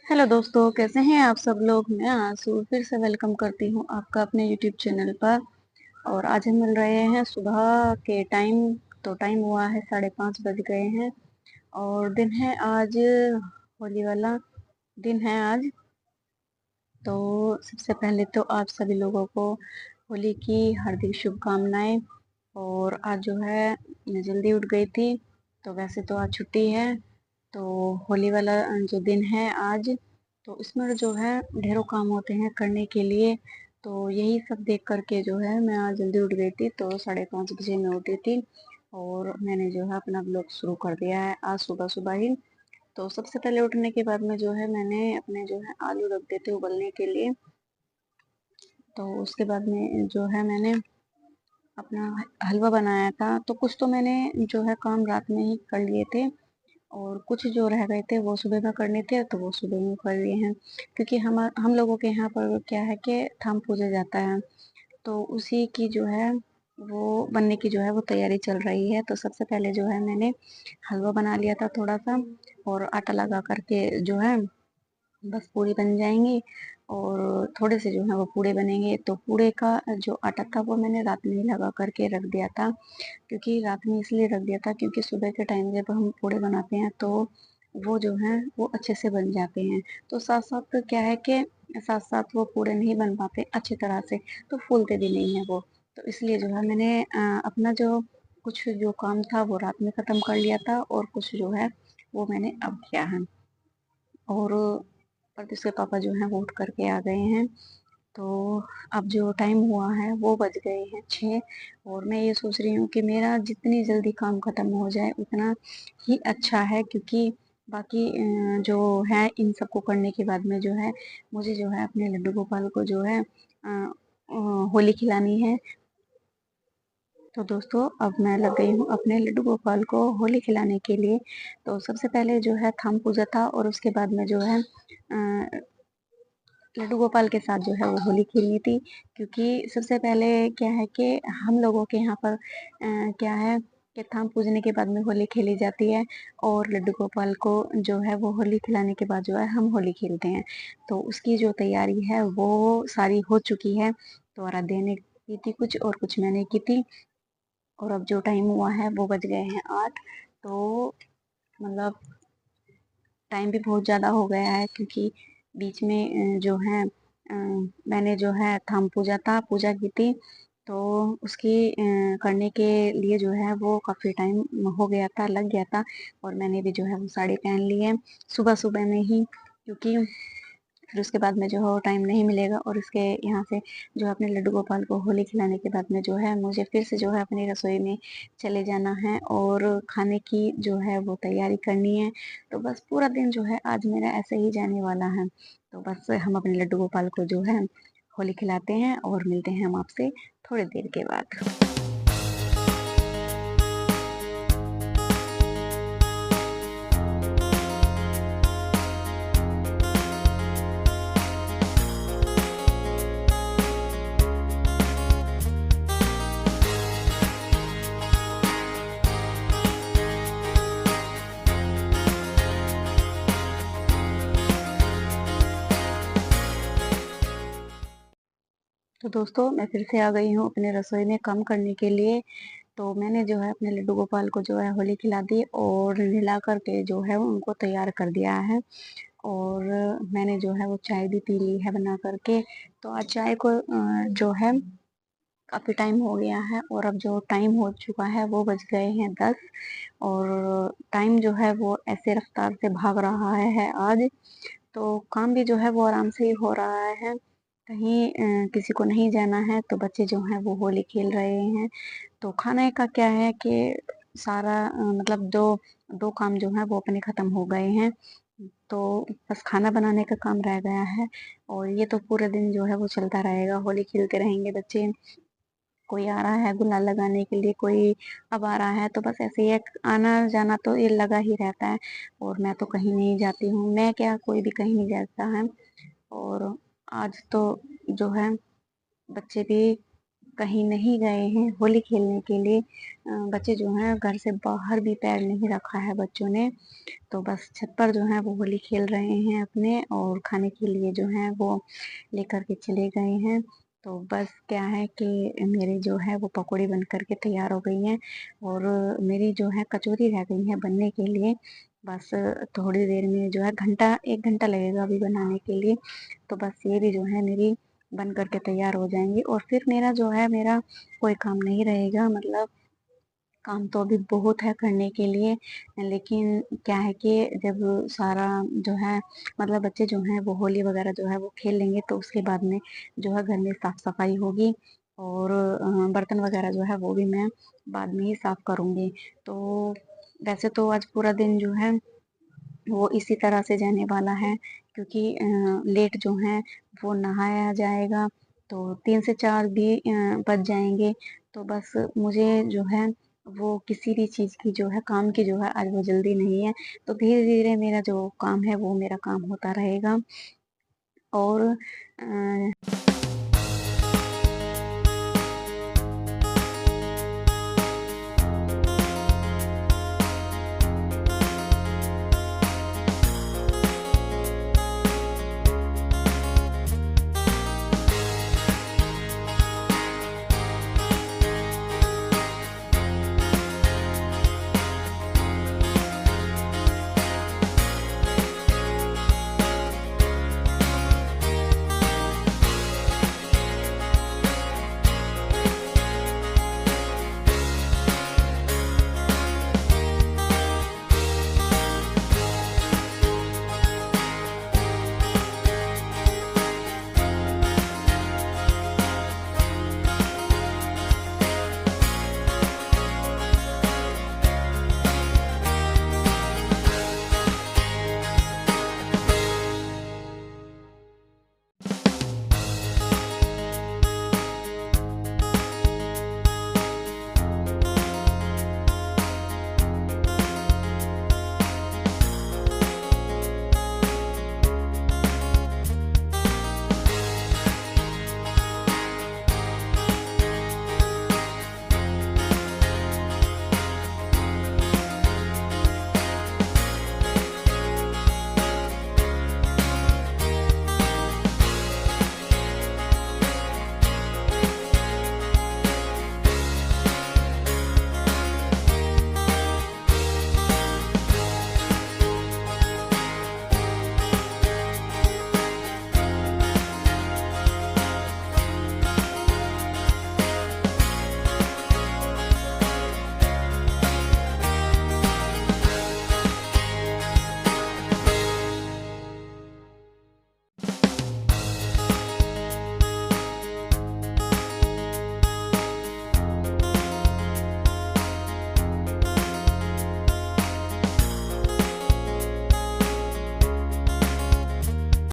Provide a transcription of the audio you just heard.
Hello दोस्तों, कैसे हैं आप सब लोग। मैं आंसू फिर से वेलकम करती हूँ आपका अपने यूट्यूब चैनल पर। और आज हम मिल रहे हैं सुबह के टाइम। तो टाइम हुआ है 5:30 बज गए हैं और दिन है आज होली वाला दिन है आज। तो सबसे पहले तो आप सभी लोगों को होली की हार्दिक शुभकामनाएं। और आज जो है मैं जल्दी उठ गई थी। तो वैसे तो आज छुट्टी है, तो होली वाला जो दिन है आज, तो इसमें जो है ढेरों काम होते हैं करने के लिए। तो यही सब देख करके जो है मैं आज जल्दी उठ गई थी। तो 5:30 बजे मैं उठी थी और मैंने जो है अपना ब्लॉग शुरू कर दिया है आज सुबह सुबह ही। तो सबसे पहले उठने के बाद में जो है मैंने अपने जो है आलू रख देते उबलने के लिए। तो उसके बाद में जो है मैंने अपना हलवा बनाया था। तो कुछ तो मैंने जो है काम रात में ही कर लिए थे और कुछ जो रह गए थे वो सुबह में करने थे, तो वो सुबह में कर लिए हैं। क्योंकि हम लोगों के यहाँ पर क्या है कि थाम पूजा जाता है, तो उसी की जो है वो बनने की जो है वो तैयारी चल रही है। तो सबसे पहले जो है मैंने हलवा बना लिया था थोड़ा सा, और आटा लगा करके जो है बस पूड़ी बन जाएंगी। और थोड़े से जो है वो पूड़े बनेंगे। तो पूड़े का जो आटा था वो मैंने रात में ही लगा करके रख दिया था। क्योंकि रात में इसलिए रख दिया था क्योंकि सुबह के टाइम जब हम पूड़े बनाते हैं तो वो जो है वो अच्छे से बन जाते हैं। तो साथ साथ क्या है कि साथ साथ वो पूड़े नहीं बन पाते अच्छी तरह से, तो फूलते भी नहीं है वो। तो इसलिए जो है मैंने अपना जो कुछ जो काम था वो रात में ख़त्म कर लिया था और कुछ जो है वो मैंने अब किया है। और पर उसके पापा जो हैं वो उठ करके आ गए हैं। तो अब जो टाइम हुआ है वो बज गए हैं 6। और मैं ये सोच रही हूँ कि मेरा जितनी जल्दी काम खत्म हो जाए उतना ही अच्छा है। क्योंकि बाकी जो है इन सबको करने के बाद में जो है मुझे जो है अपने लड्डू गोपाल को जो है होली खिलानी है। तो दोस्तों अब मैं लग गई हूँ अपने लड्डू गोपाल को होली खिलाने के लिए। तो सबसे पहले जो है थाम पूजा था और उसके बाद में जो है लड्डू गोपाल के साथ जो है वो होली खेलनी थी। क्योंकि सबसे पहले क्या है कि हम लोगों के यहाँ पर क्या है कि थाम पूजने के बाद में होली खेली जाती है। और लड्डू गोपाल को जो है वो होली खिलाने के बाद जो है हम होली खेलते हैं। तो उसकी जो तैयारी है वो सारी हो चुकी है। तो आराध्या ने की थी कुछ और कुछ मैंने की थी। और अब जो टाइम हुआ है वो बज गए हैं 8। तो मतलब टाइम भी बहुत ज़्यादा हो गया है। क्योंकि बीच में जो है मैंने जो है थाम पूजा की थी। तो उसकी करने के लिए जो है वो काफ़ी टाइम हो गया था, लग गया था। और मैंने भी जो है वो साड़ी पहन ली है सुबह सुबह में ही। क्योंकि फिर उसके बाद में जो है वो टाइम नहीं मिलेगा। और इसके यहाँ से जो है अपने लड्डू गोपाल को होली खिलाने के बाद में जो है मुझे फिर से जो है अपनी रसोई में चले जाना है और खाने की जो है वो तैयारी करनी है। तो बस पूरा दिन जो है आज मेरा ऐसे ही जाने वाला है। तो बस हम अपने लड्डू गोपाल को जो है होली खिलाते हैं और मिलते हैं हम आपसे थोड़ी देर के बाद। तो दोस्तों मैं फिर से आ गई हूँ अपने रसोई में काम करने के लिए। तो मैंने जो है अपने लड्डू गोपाल को जो है होली खिला दी और नहला करके जो है उनको तैयार कर दिया है। और मैंने जो है वो चाय भी पी ली है बना करके। तो आज चाय को जो है काफ़ी टाइम हो गया है और अब जो टाइम हो चुका है वो बज गए हैं 10। और टाइम जो है वो ऐसे रफ्तार से भाग रहा है आज। तो काम भी जो है वो आराम से ही हो रहा है। कहीं किसी को नहीं जाना है तो बच्चे जो हैं वो होली खेल रहे हैं। तो खाने का क्या है कि सारा मतलब दो दो काम जो है वो अपने ख़त्म हो गए हैं। तो बस खाना बनाने का काम रह गया है। और ये तो पूरे दिन जो है वो चलता रहेगा, होली खेलते रहेंगे बच्चे। कोई आ रहा है गुलाल लगाने के लिए, कोई अब आ रहा है, तो बस ऐसे ही एक आना जाना तो ये लगा ही रहता है। और मैं तो कहीं नहीं जाती हूँ, मैं क्या कोई भी कहीं नहीं जाता है। और आज तो जो है बच्चे भी कहीं नहीं गए हैं होली खेलने के लिए। बच्चे जो हैं घर से बाहर भी पैर नहीं रखा है बच्चों ने। तो बस छत पर जो है वो होली खेल रहे हैं अपने, और खाने के लिए जो है वो लेकर के चले गए हैं। तो बस क्या है कि मेरी जो है वो पकौड़ी बन कर के तैयार हो गई हैं, और मेरी जो है कचौरी रह गई है बनने के लिए। बस थोड़ी देर में जो है घंटा 1 घंटा लगेगा अभी बनाने के लिए। तो बस ये भी जो है मेरी बन कर के तैयार हो जाएँगी, और फिर मेरा जो है मेरा कोई काम नहीं रहेगा। मतलब काम तो अभी बहुत है करने के लिए, लेकिन क्या है कि जब सारा जो है मतलब बच्चे जो हैं वो होली वगैरह जो है वो खेल लेंगे, तो उसके बाद में जो है घर में साफ-सफाई होगी, और बर्तन वगैरह जो है वो भी मैं बाद में ही साफ करूँगी। तो वैसे तो आज पूरा दिन जो है वो इसी तरह से जाने वाला है, क्योंकि लेट जो है वो नहाया जाएगा, तो 3 से 4 भी बज जाएँगे। तो बस मुझे जो है वो किसी भी चीज़ की जो है काम की जो है आज वो जल्दी नहीं है। तो धीरे-धीरे मेरा जो काम है वो मेरा काम होता रहेगा, और